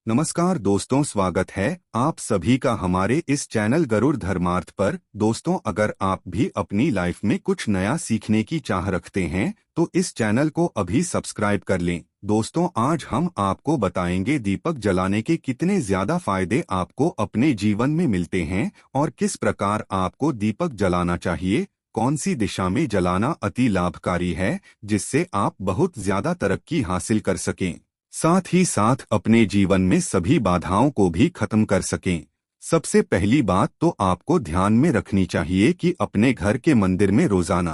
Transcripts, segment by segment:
नमस्कार दोस्तों, स्वागत है आप सभी का हमारे इस चैनल गरुड़ धर्मार्थ पर। दोस्तों, अगर आप भी अपनी लाइफ में कुछ नया सीखने की चाह रखते हैं तो इस चैनल को अभी सब्सक्राइब कर लें। दोस्तों, आज हम आपको बताएंगे दीपक जलाने के कितने ज्यादा फायदे आपको अपने जीवन में मिलते हैं और किस प्रकार आपको दीपक जलाना चाहिए, कौन सी दिशा में जलाना अति लाभकारी है जिससे आप बहुत ज्यादा तरक्की हासिल कर सकें, साथ ही साथ अपने जीवन में सभी बाधाओं को भी खत्म कर सकें। सबसे पहली बात तो आपको ध्यान में रखनी चाहिए कि अपने घर के मंदिर में रोजाना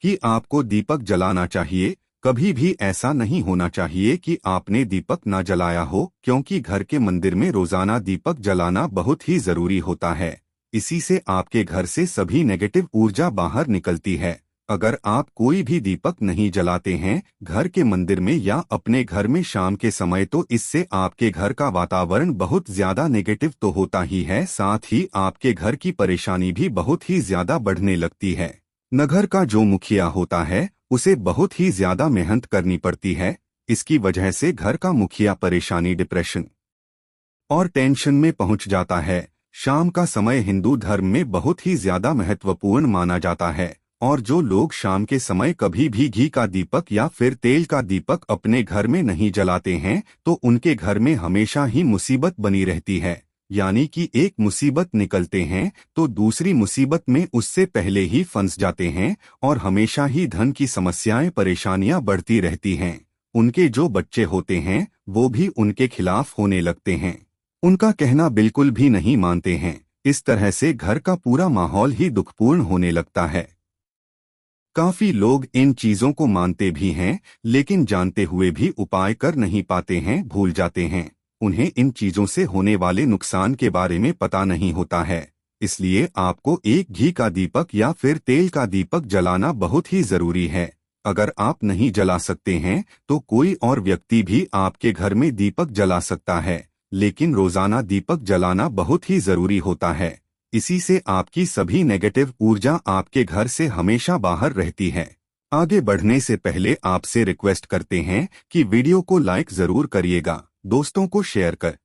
कि आपको दीपक जलाना चाहिए। कभी भी ऐसा नहीं होना चाहिए कि आपने दीपक न जलाया हो, क्योंकि घर के मंदिर में रोजाना दीपक जलाना बहुत ही जरूरी होता है। इसी से आपके घर से सभी नेगेटिव ऊर्जा बाहर निकलती है। अगर आप कोई भी दीपक नहीं जलाते हैं घर के मंदिर में या अपने घर में शाम के समय, तो इससे आपके घर का वातावरण बहुत ज्यादा नेगेटिव तो होता ही है, साथ ही आपके घर की परेशानी भी बहुत ही ज्यादा बढ़ने लगती है। नगर का जो मुखिया होता है उसे बहुत ही ज्यादा मेहनत करनी पड़ती है। इसकी वजह से घर का मुखिया परेशानी, डिप्रेशन और टेंशन में पहुंच जाता है। शाम का समय हिंदू धर्म में बहुत ही ज्यादा महत्वपूर्ण माना जाता है और जो लोग शाम के समय कभी भी घी का दीपक या फिर तेल का दीपक अपने घर में नहीं जलाते हैं तो उनके घर में हमेशा ही मुसीबत बनी रहती है। यानी कि एक मुसीबत निकलते हैं तो दूसरी मुसीबत में उससे पहले ही फंस जाते हैं और हमेशा ही धन की समस्याएं, परेशानियां बढ़ती रहती हैं। उनके जो बच्चे होते हैं वो भी उनके खिलाफ होने लगते हैं, उनका कहना बिल्कुल भी नहीं मानते हैं। इस तरह से घर का पूरा माहौल ही दुखपूर्ण होने लगता है। काफी लोग इन चीजों को मानते भी हैं, लेकिन जानते हुए भी उपाय कर नहीं पाते हैं, भूल जाते हैं। उन्हें इन चीजों से होने वाले नुकसान के बारे में पता नहीं होता है। इसलिए आपको एक घी का दीपक या फिर तेल का दीपक जलाना बहुत ही जरूरी है। अगर आप नहीं जला सकते हैं तो कोई और व्यक्ति भी आपके घर में दीपक जला सकता है, लेकिन रोजाना दीपक जलाना बहुत ही जरूरी होता है। इसी से आपकी सभी नेगेटिव ऊर्जा आपके घर से हमेशा बाहर रहती है। आगे बढ़ने से पहले आपसे रिक्वेस्ट करते हैं कि वीडियो को लाइक जरूर करिएगा, दोस्तों को शेयर कर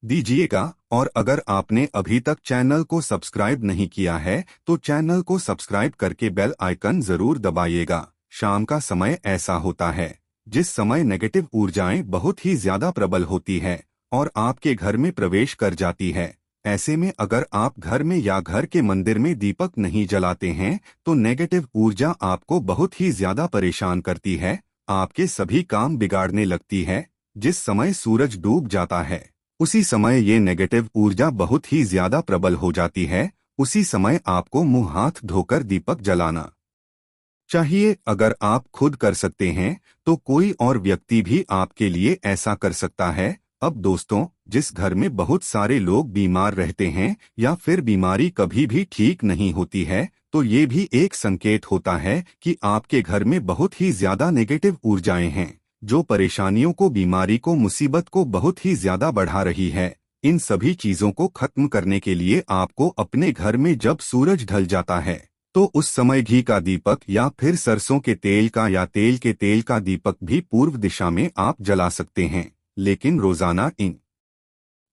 दीजिएगा और अगर आपने अभी तक चैनल को सब्सक्राइब नहीं किया है तो चैनल को सब्सक्राइब करके बेल आइकन जरूर दबाइएगा। शाम का समय ऐसा होता है जिस समय नेगेटिव ऊर्जाएं बहुत ही ज्यादा प्रबल होती है और आपके घर में प्रवेश कर जाती है। ऐसे में अगर आप घर में या घर के मंदिर में दीपक नहीं जलाते हैं तो नेगेटिव ऊर्जा आपको बहुत ही ज्यादा परेशान करती है, आपके सभी काम बिगाड़ने लगती है। जिस समय सूरज डूब जाता है उसी समय ये नेगेटिव ऊर्जा बहुत ही ज्यादा प्रबल हो जाती है। उसी समय आपको मुंह हाथ धोकर दीपक जलाना चाहिए। अगर आप खुद कर सकते हैं तो कोई और व्यक्ति भी आपके लिए ऐसा कर सकता है। अब दोस्तों, जिस घर में बहुत सारे लोग बीमार रहते हैं या फिर बीमारी कभी भी ठीक नहीं होती है तो ये भी एक संकेत होता है कि आपके घर में बहुत ही ज्यादा नेगेटिव ऊर्जाएं हैं, जो परेशानियों को, बीमारी को, मुसीबत को बहुत ही ज्यादा बढ़ा रही है। इन सभी चीजों को खत्म करने के लिए आपको अपने घर में जब सूरज ढल जाता है तो उस समय घी का दीपक या फिर सरसों के तेल का या तेल के तेल का दीपक भी पूर्व दिशा में आप जला सकते हैं। लेकिन रोजाना इन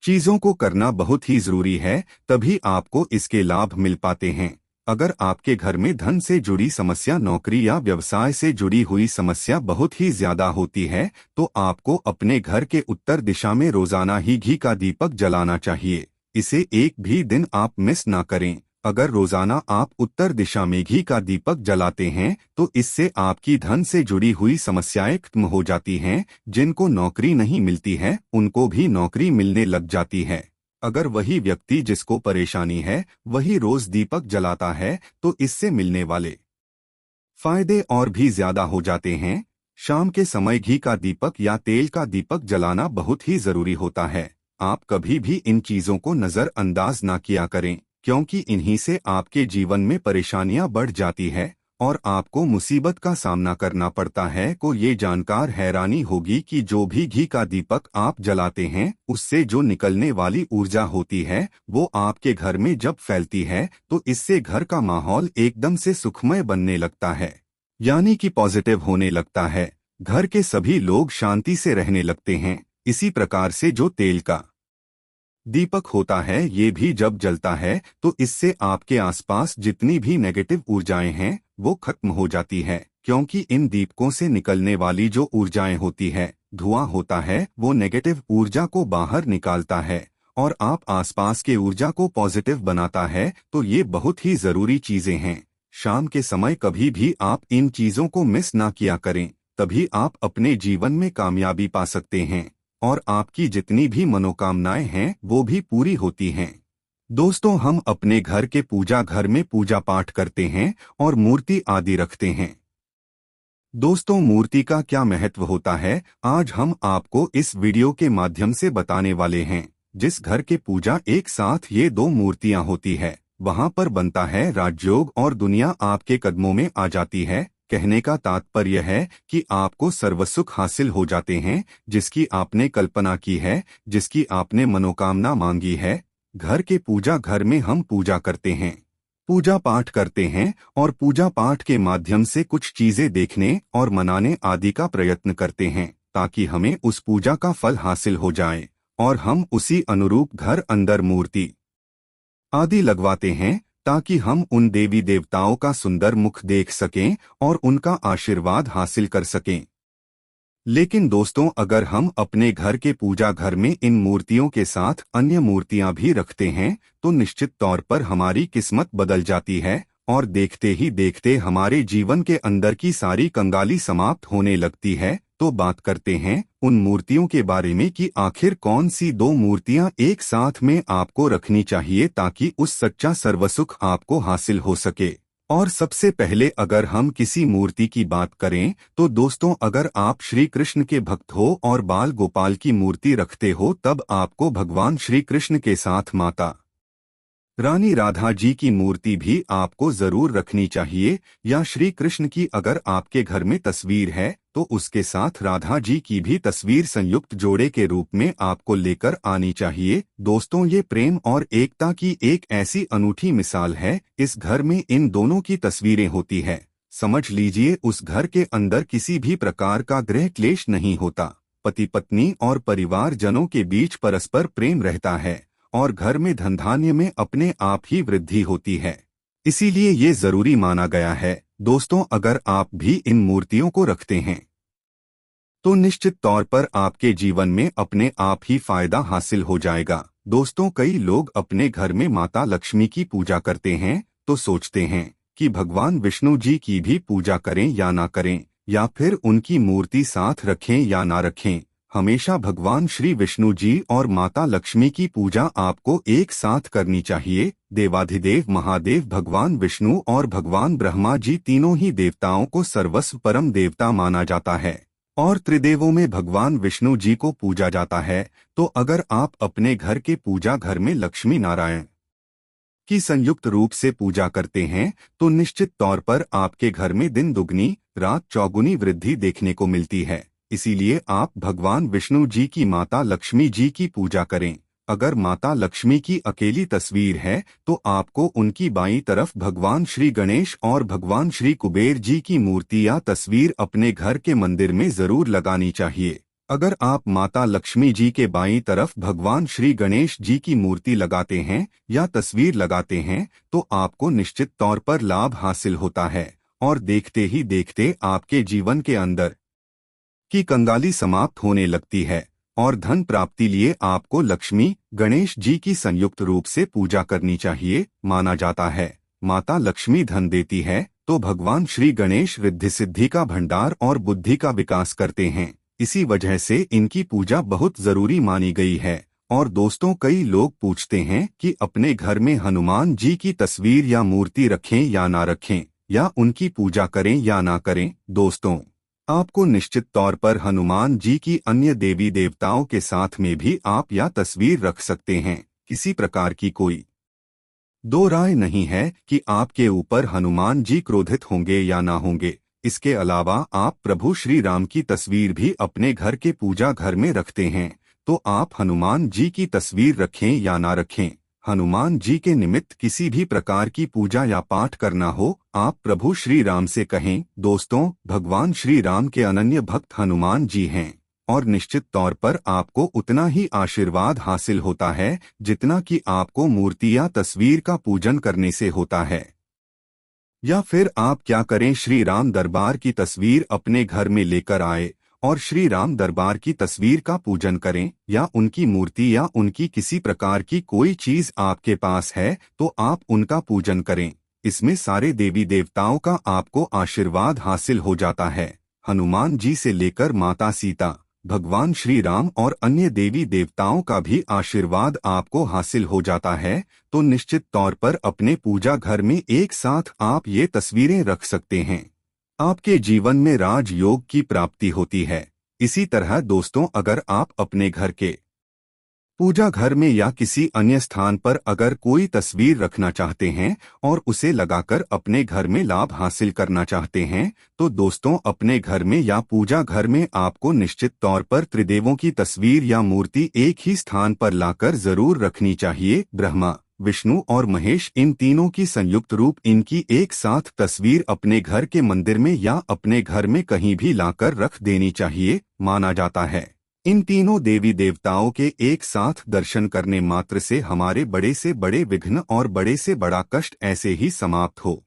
चीजों को करना बहुत ही जरूरी है, तभी आपको इसके लाभ मिल पाते हैं। अगर आपके घर में धन से जुड़ी समस्या, नौकरी या व्यवसाय से जुड़ी हुई समस्या बहुत ही ज्यादा होती है तो आपको अपने घर के उत्तर दिशा में रोजाना ही घी का दीपक जलाना चाहिए। इसे एक भी दिन आप मिस ना करें। अगर रोजाना आप उत्तर दिशा में घी का दीपक जलाते हैं तो इससे आपकी धन से जुड़ी हुई समस्याएं खत्म हो जाती हैं। जिनको नौकरी नहीं मिलती है उनको भी नौकरी मिलने लग जाती है। अगर वही व्यक्ति जिसको परेशानी है वही रोज दीपक जलाता है तो इससे मिलने वाले फायदे और भी ज्यादा हो जाते हैं। शाम के समय घी का दीपक या तेल का दीपक जलाना बहुत ही जरूरी होता है। आप कभी भी इन चीजों को नजरअंदाज ना किया करें, क्योंकि इन्हीं से आपके जीवन में परेशानियां बढ़ जाती है और आपको मुसीबत का सामना करना पड़ता है। को ये जानकर हैरानी होगी कि जो भी घी का दीपक आप जलाते हैं उससे जो निकलने वाली ऊर्जा होती है वो आपके घर में जब फैलती है तो इससे घर का माहौल एकदम से सुखमय बनने लगता है, यानी कि पॉजिटिव होने लगता है। घर के सभी लोग शांति से रहने लगते हैं। इसी प्रकार से जो तेल का दीपक होता है ये भी जब जलता है तो इससे आपके आसपास जितनी भी नेगेटिव ऊर्जाएं हैं वो खत्म हो जाती है, क्योंकि इन दीपकों से निकलने वाली जो ऊर्जाएं होती है, धुआं होता है, वो नेगेटिव ऊर्जा को बाहर निकालता है और आप आसपास के ऊर्जा को पॉजिटिव बनाता है। तो ये बहुत ही जरूरी चीजें हैं। शाम के समय कभी भी आप इन चीजों को मिस ना किया करें, तभी आप अपने जीवन में कामयाबी पा सकते हैं और आपकी जितनी भी मनोकामनाएं हैं वो भी पूरी होती हैं। दोस्तों, हम अपने घर के पूजा घर में पूजा पाठ करते हैं और मूर्ति आदि रखते हैं। दोस्तों, मूर्ति का क्या महत्व होता है, आज हम आपको इस वीडियो के माध्यम से बताने वाले हैं। जिस घर के पूजा एक साथ ये दो मूर्तियां होती है, वहां पर बनता है राजयोग और दुनिया आपके कदमों में आ जाती है। कहने का तात्पर्य है कि आपको सर्वसुख हासिल हो जाते हैं, जिसकी आपने कल्पना की है, जिसकी आपने मनोकामना मांगी है। घर के पूजा घर में हम पूजा करते हैं, पूजा पाठ करते हैं और पूजा पाठ के माध्यम से कुछ चीजें देखने और मनाने आदि का प्रयत्न करते हैं, ताकि हमें उस पूजा का फल हासिल हो जाए और हम उसी अनुरूप घर अंदर मूर्ति आदि लगवाते हैं, ताकि हम उन देवी देवताओं का सुंदर मुख देख सकें और उनका आशीर्वाद हासिल कर सकें। लेकिन दोस्तों, अगर हम अपने घर के पूजा घर में इन मूर्तियों के साथ अन्य मूर्तियां भी रखते हैं तो निश्चित तौर पर हमारी किस्मत बदल जाती है और देखते ही देखते हमारे जीवन के अंदर की सारी कंगाली समाप्त होने लगती है। तो बात करते हैं उन मूर्तियों के बारे में कि आखिर कौन सी दो मूर्तियां एक साथ में आपको रखनी चाहिए ताकि उस सच्चा सर्वसुख आपको हासिल हो सके। और सबसे पहले अगर हम किसी मूर्ति की बात करें तो दोस्तों, अगर आप श्री कृष्ण के भक्त हो और बाल गोपाल की मूर्ति रखते हो तब आपको भगवान श्री कृष्ण के साथ माता रानी राधा जी की मूर्ति भी आपको जरूर रखनी चाहिए। या श्री कृष्ण की अगर आपके घर में तस्वीर है तो उसके साथ राधा जी की भी तस्वीर संयुक्त जोड़े के रूप में आपको लेकर आनी चाहिए। दोस्तों, ये प्रेम और एकता की एक ऐसी अनूठी मिसाल है। इस घर में इन दोनों की तस्वीरें होती है, समझ लीजिए उस घर के अंदर किसी भी प्रकार का गृह क्लेश नहीं होता। पति पत्नी और परिवार जनों के बीच परस्पर प्रेम रहता है और घर में धन धान्य में अपने आप ही वृद्धि होती है। इसीलिए ये जरूरी माना गया है। दोस्तों, अगर आप भी इन मूर्तियों को रखते हैं तो निश्चित तौर पर आपके जीवन में अपने आप ही फायदा हासिल हो जाएगा। दोस्तों, कई लोग अपने घर में माता लक्ष्मी की पूजा करते हैं तो सोचते हैं कि भगवान विष्णु जी की भी पूजा करें या ना करें, या फिर उनकी मूर्ति साथ रखें या ना रखें। हमेशा भगवान श्री विष्णु जी और माता लक्ष्मी की पूजा आपको एक साथ करनी चाहिए। देवाधिदेव महादेव भगवान विष्णु और भगवान ब्रह्मा जी तीनों ही देवताओं को सर्वस्व परम देवता माना जाता है और त्रिदेवों में भगवान विष्णु जी को पूजा जाता है। तो अगर आप अपने घर के पूजा घर में लक्ष्मी नारायण की संयुक्त रूप से पूजा करते हैं तो निश्चित तौर पर आपके घर में दिन दुगनी रात चौगुनी वृद्धि देखने को मिलती है। इसीलिए आप भगवान विष्णु जी की माता लक्ष्मी जी की पूजा करें। अगर माता लक्ष्मी की अकेली तस्वीर है तो आपको उनकी बाईं तरफ भगवान श्री गणेश और भगवान श्री कुबेर जी की मूर्ति या तस्वीर अपने घर के मंदिर में जरूर लगानी चाहिए। अगर आप माता लक्ष्मी जी के बाईं तरफ भगवान श्री गणेश जी की मूर्ति लगाते हैं या तस्वीर लगाते हैं तो आपको निश्चित तौर पर लाभ हासिल होता है और देखते ही देखते आपके जीवन के अंदर की कंगाली समाप्त होने लगती है और धन प्राप्ति लिए आपको लक्ष्मी गणेश जी की संयुक्त रूप से पूजा करनी चाहिए। माना जाता है माता लक्ष्मी धन देती है तो भगवान श्री गणेश रिद्धि सिद्धि का भंडार और बुद्धि का विकास करते हैं। इसी वजह से इनकी पूजा बहुत जरूरी मानी गई है। और दोस्तों, कई लोग पूछते हैं कि अपने घर में हनुमान जी की तस्वीर या मूर्ति रखें या ना रखें, या उनकी पूजा करें या ना करें। दोस्तों, आपको निश्चित तौर पर हनुमान जी की अन्य देवी देवताओं के साथ में भी आप या तस्वीर रख सकते हैं। किसी प्रकार की कोई दो राय नहीं है कि आपके ऊपर हनुमान जी क्रोधित होंगे या ना होंगे। इसके अलावा आप प्रभु श्री राम की तस्वीर भी अपने घर के पूजा घर में रखते हैं तो आप हनुमान जी की तस्वीर रखें या ना रखें, हनुमान जी के निमित्त किसी भी प्रकार की पूजा या पाठ करना हो, आप प्रभु श्री राम से कहें। दोस्तों, भगवान श्री राम के अनन्य भक्त हनुमान जी हैं और निश्चित तौर पर आपको उतना ही आशीर्वाद हासिल होता है जितना कि आपको मूर्ति या तस्वीर का पूजन करने से होता है। या फिर आप क्या करें, श्री राम दरबार की तस्वीर अपने घर में लेकर आए और श्री राम दरबार की तस्वीर का पूजन करें, या उनकी मूर्ति या उनकी किसी प्रकार की कोई चीज आपके पास है तो आप उनका पूजन करें। इसमें सारे देवी देवताओं का आपको आशीर्वाद हासिल हो जाता है। हनुमान जी से लेकर माता सीता, भगवान श्री राम और अन्य देवी देवताओं का भी आशीर्वाद आपको हासिल हो जाता है। तो निश्चित तौर पर अपने पूजा घर में एक साथ आप ये तस्वीरें रख सकते हैं। आपके जीवन में राजयोग की प्राप्ति होती है। इसी तरह दोस्तों, अगर आप अपने घर के पूजा घर में या किसी अन्य स्थान पर अगर कोई तस्वीर रखना चाहते हैं और उसे लगाकर अपने घर में लाभ हासिल करना चाहते हैं, तो दोस्तों अपने घर में या पूजा घर में आपको निश्चित तौर पर त्रिदेवों की तस्वीर या मूर्ति एक ही स्थान पर लाकर जरूर रखनी चाहिए। ब्रह्मा, विष्णु और महेश, इन तीनों की संयुक्त रूप इनकी एक साथ तस्वीर अपने घर के मंदिर में या अपने घर में कहीं भी लाकर रख देनी चाहिए। माना जाता है इन तीनों देवी देवताओं के एक साथ दर्शन करने मात्र से हमारे बड़े से बड़े विघ्न और बड़े से बड़ा कष्ट ऐसे ही समाप्त हो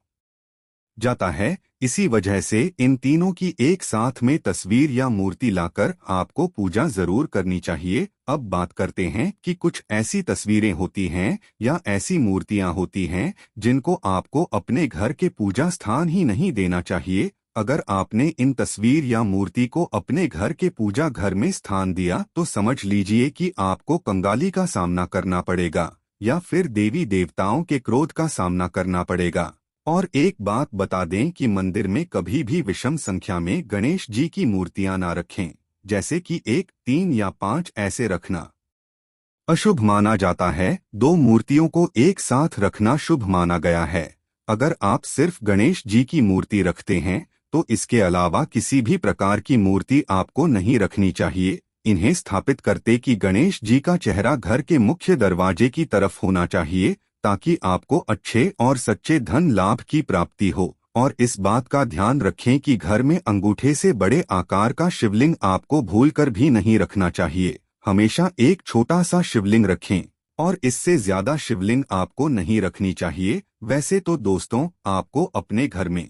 जाता है। इसी वजह से इन तीनों की एक साथ में तस्वीर या मूर्ति लाकर आपको पूजा जरूर करनी चाहिए। अब बात करते हैं कि कुछ ऐसी तस्वीरें होती हैं या ऐसी मूर्तियां होती हैं जिनको आपको अपने घर के पूजा स्थान ही नहीं देना चाहिए। अगर आपने इन तस्वीर या मूर्ति को अपने घर के पूजा घर में स्थान दिया तो समझ लीजिए कि आपको कंगाली का सामना करना पड़ेगा या फिर देवी देवताओं के क्रोध का सामना करना पड़ेगा। और एक बात बता दें कि मंदिर में कभी भी विषम संख्या में गणेश जी की मूर्तियां ना रखें, जैसे कि 1, 3 या 5 ऐसे रखना अशुभ माना जाता है। 2 मूर्तियों को एक साथ रखना शुभ माना गया है। अगर आप सिर्फ गणेश जी की मूर्ति रखते हैं तो इसके अलावा किसी भी प्रकार की मूर्ति आपको नहीं रखनी चाहिए। इन्हें स्थापित करते कि गणेश जी का चेहरा घर के मुख्य दरवाजे की तरफ होना चाहिए ताकि आपको अच्छे और सच्चे धन लाभ की प्राप्ति हो। और इस बात का ध्यान रखें कि घर में अंगूठे से बड़े आकार का शिवलिंग आपको भूलकर भी नहीं रखना चाहिए। हमेशा एक छोटा सा शिवलिंग रखें और इससे ज्यादा शिवलिंग आपको नहीं रखनी चाहिए। वैसे तो दोस्तों आपको अपने घर में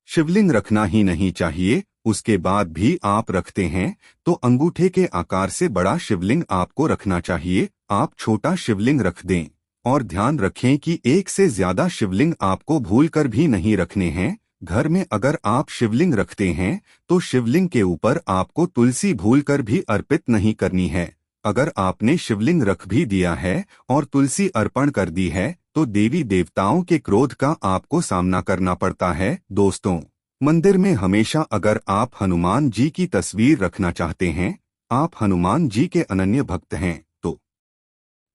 शिवलिंग रखना ही नहीं चाहिए, उसके बाद भी आप रखते हैं तो अंगूठे के आकार से बड़ा शिवलिंग आपको रखना चाहिए। आप छोटा शिवलिंग रख दें और ध्यान रखें कि एक से ज्यादा शिवलिंग आपको भूलकर भी नहीं रखने हैं। घर में अगर आप शिवलिंग रखते हैं तो शिवलिंग के ऊपर आपको तुलसी भूलकर भी अर्पित नहीं करनी है। अगर आपने शिवलिंग रख भी दिया है और तुलसी अर्पण कर दी है तो देवी देवताओं के क्रोध का आपको सामना करना पड़ता है। दोस्तों मंदिर में हमेशा अगर आप हनुमान जी की तस्वीर रखना चाहते हैं, आप हनुमान जी के अनन्य भक्त हैं, तो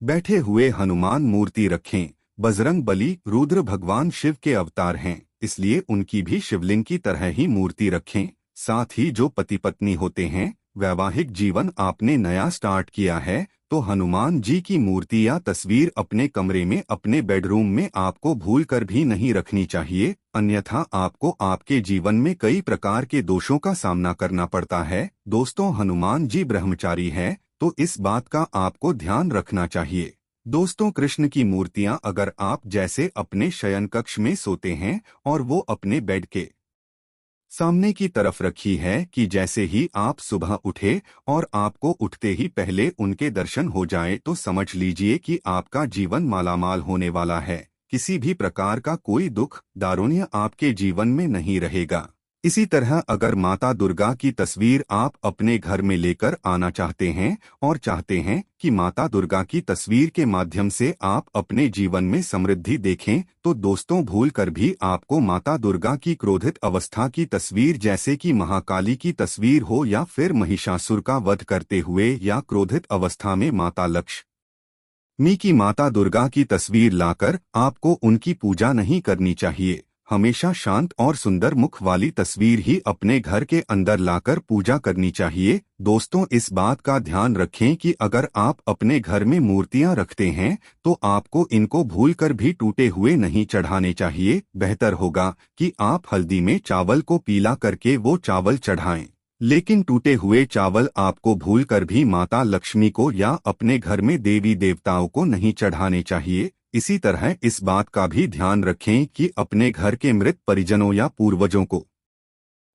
बैठे हुए हनुमान मूर्ति रखें। बजरंग बली रुद्र भगवान शिव के अवतार हैं, इसलिए उनकी भी शिवलिंग की तरह ही मूर्ति रखें। साथ ही जो पति पत्नी होते हैं, वैवाहिक जीवन आपने नया स्टार्ट किया है तो हनुमान जी की मूर्ति या तस्वीर अपने कमरे में, अपने बेडरूम में आपको भूलकर भी नहीं रखनी चाहिए। अन्यथा आपको आपके जीवन में कई प्रकार के दोषों का सामना करना पड़ता है। दोस्तों हनुमान जी ब्रह्मचारी हैं तो इस बात का आपको ध्यान रखना चाहिए। दोस्तों कृष्ण की मूर्तियां अगर आप जैसे अपने शयन कक्ष में सोते हैं और वो अपने बेड के सामने की तरफ रखी है कि जैसे ही आप सुबह उठे और आपको उठते ही पहले उनके दर्शन हो जाए तो समझ लीजिए कि आपका जीवन मालामाल होने वाला है। किसी भी प्रकार का कोई दुख दारुण्य आपके जीवन में नहीं रहेगा। इसी तरह अगर माता दुर्गा की तस्वीर आप अपने घर में लेकर आना चाहते हैं और चाहते हैं कि माता दुर्गा की तस्वीर के माध्यम से आप अपने जीवन में समृद्धि देखें, तो दोस्तों भूलकर भी आपको माता दुर्गा की क्रोधित अवस्था की तस्वीर जैसे कि महाकाली की तस्वीर हो या फिर महिषासुर का वध करते हुए या क्रोधित अवस्था में माता लक्ष्मी की माता दुर्गा की तस्वीर लाकर आपको उनकी पूजा नहीं करनी चाहिए। हमेशा शांत और सुंदर मुख वाली तस्वीर ही अपने घर के अंदर लाकर पूजा करनी चाहिए। दोस्तों इस बात का ध्यान रखें कि अगर आप अपने घर में मूर्तियां रखते हैं तो आपको इनको भूलकर भी टूटे हुए नहीं चढ़ाने चाहिए। बेहतर होगा कि आप हल्दी में चावल को पीला करके वो चावल चढ़ाएं। लेकिन टूटे हुए चावल आपको भूलकर भी माता लक्ष्मी को या अपने घर में देवी देवताओं को नहीं चढ़ाने चाहिए। इसी तरह इस बात का भी ध्यान रखें कि अपने घर के मृत परिजनों या पूर्वजों को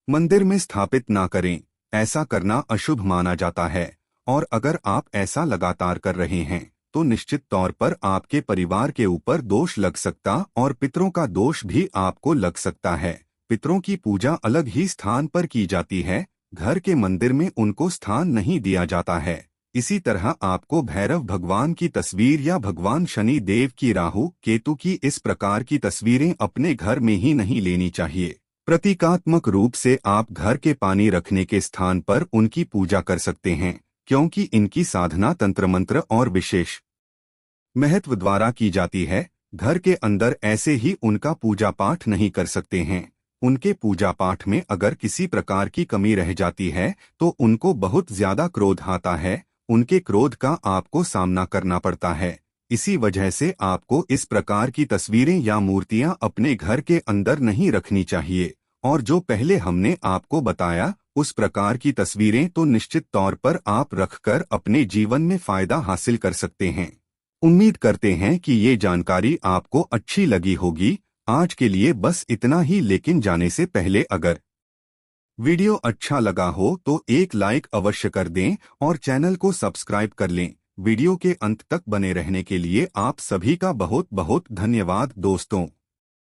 मंदिर में स्थापित ना करें। ऐसा करना अशुभ माना जाता है, और अगर आप ऐसा लगातार कर रहे हैं तो निश्चित तौर पर आपके परिवार के ऊपर दोष लग सकता और पितरों का दोष भी आपको लग सकता है। पितरों की पूजा अलग ही स्थान पर की जाती है, घर के मंदिर में उनको स्थान नहीं दिया जाता है। इसी तरह आपको भैरव भगवान की तस्वीर या भगवान शनि देव की राहु केतु की इस प्रकार की तस्वीरें अपने घर में ही नहीं लेनी चाहिए। प्रतीकात्मक रूप से आप घर के पानी रखने के स्थान पर उनकी पूजा कर सकते हैं, क्योंकि इनकी साधना तंत्र मंत्र और विशेष महत्व द्वारा की जाती है। घर के अंदर ऐसे ही उनका पूजा पाठ नहीं कर सकते हैं। उनके पूजा पाठ में अगर किसी प्रकार की कमी रह जाती है तो उनको बहुत ज्यादा क्रोध आता है, उनके क्रोध का आपको सामना करना पड़ता है। इसी वजह से आपको इस प्रकार की तस्वीरें या मूर्तियां अपने घर के अंदर नहीं रखनी चाहिए। और जो पहले हमने आपको बताया उस प्रकार की तस्वीरें तो निश्चित तौर पर आप रखकर अपने जीवन में फायदा हासिल कर सकते हैं। उम्मीद करते हैं कि ये जानकारी आपको अच्छी लगी होगी। आज के लिए बस इतना ही, लेकिन जाने से पहले अगर वीडियो अच्छा लगा हो तो एक लाइक अवश्य कर दें और चैनल को सब्सक्राइब कर लें। वीडियो के अंत तक बने रहने के लिए आप सभी का बहुत बहुत धन्यवाद दोस्तों।